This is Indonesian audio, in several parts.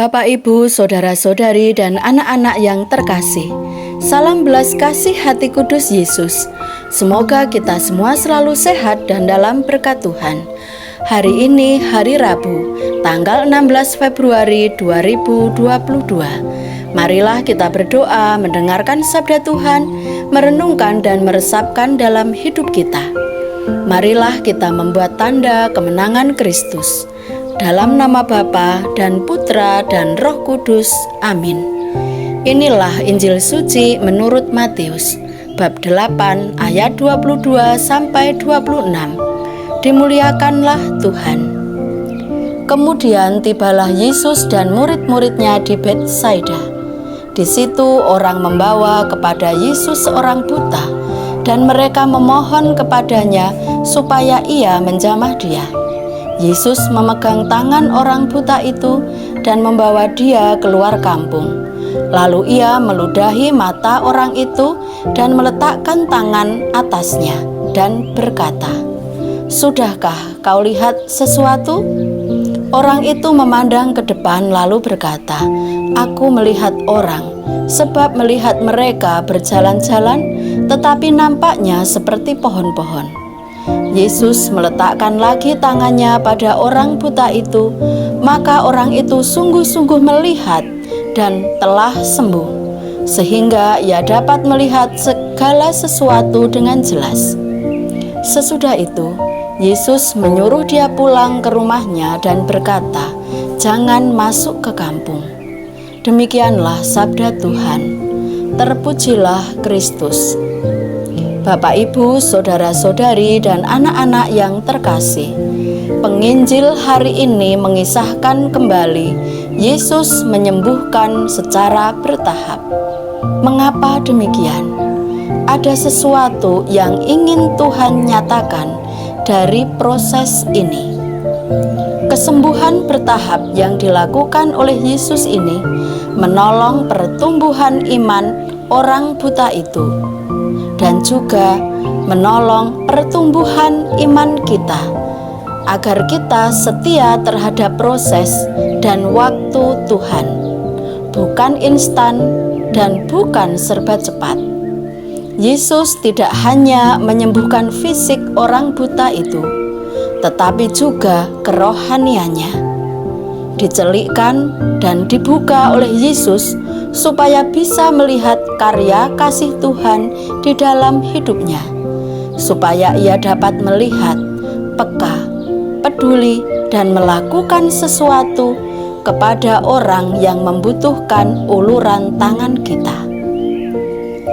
Bapak, Ibu, saudara-saudari, dan anak-anak yang terkasih, salam belas kasih hati kudus Yesus. Semoga kita semua selalu sehat dan dalam berkat Tuhan. Hari ini hari Rabu, tanggal 16 Februari 2022. Marilah kita berdoa, mendengarkan sabda Tuhan, merenungkan dan meresapkan dalam hidup kita. Marilah kita membuat tanda kemenangan Kristus. Dalam nama Bapa dan Putra dan Roh Kudus. Amin. Inilah Injil suci menurut Matius, bab 8 ayat 22 sampai 26. Dimuliakanlah Tuhan. Kemudian tibalah Yesus dan murid-muridnya di Betsaida. Di situ orang membawa kepada Yesus seorang buta, dan mereka memohon kepadanya supaya ia menjamah dia. Yesus memegang tangan orang buta itu dan membawa dia keluar kampung. Lalu ia meludahi mata orang itu dan meletakkan tangan atasnya dan berkata, "Sudahkah kau lihat sesuatu?" Orang itu memandang ke depan lalu berkata, "Aku melihat orang, sebab melihat mereka berjalan-jalan, tetapi nampaknya seperti pohon-pohon." Yesus meletakkan lagi tangannya pada orang buta itu, maka orang itu sungguh-sungguh melihat dan telah sembuh, sehingga ia dapat melihat segala sesuatu dengan jelas. Sesudah itu, Yesus menyuruh dia pulang ke rumahnya dan berkata, "Jangan masuk ke kampung." Demikianlah sabda Tuhan. Terpujilah Kristus. Bapak, Ibu, saudara-saudari, dan anak-anak yang terkasih, penginjil hari ini mengisahkan kembali Yesus menyembuhkan secara bertahap. Mengapa demikian? Ada sesuatu yang ingin Tuhan nyatakan dari proses ini. Kesembuhan bertahap yang dilakukan oleh Yesus ini menolong pertumbuhan iman orang buta itu, dan juga menolong pertumbuhan iman kita, agar kita setia terhadap proses dan waktu Tuhan, bukan instan dan bukan serba cepat. Yesus tidak hanya menyembuhkan fisik orang buta itu, tetapi juga kerohaniannya. Dicelikkan dan dibuka oleh Yesus supaya bisa melihat karya kasih Tuhan di dalam hidupnya, supaya ia dapat melihat, peka, peduli, dan melakukan sesuatu kepada orang yang membutuhkan uluran tangan kita.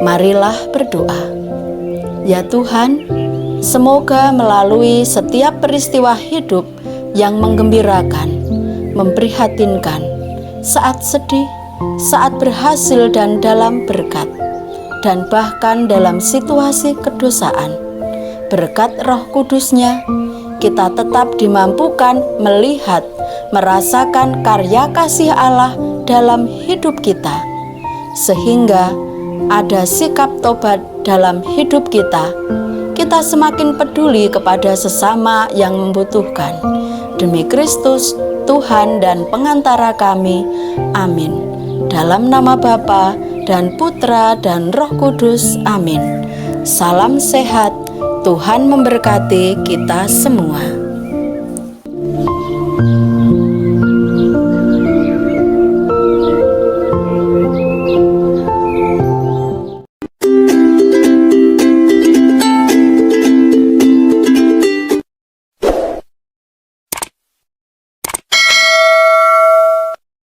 Marilah berdoa. Ya Tuhan, semoga melalui setiap peristiwa hidup yang menggembirakan, memprihatinkan, saat sedih, saat berhasil dan dalam berkat, dan bahkan dalam situasi kedosaan, berkat Roh Kudus-Nya, kita tetap dimampukan melihat, merasakan karya kasih Allah dalam hidup kita, sehingga ada sikap tobat dalam hidup kita. Kita semakin peduli kepada sesama yang membutuhkan. Demi Kristus, Tuhan dan pengantara kami. Amin. Dalam nama Bapa dan Putra dan Roh Kudus. Amin. Salam sehat. Tuhan memberkati kita semua.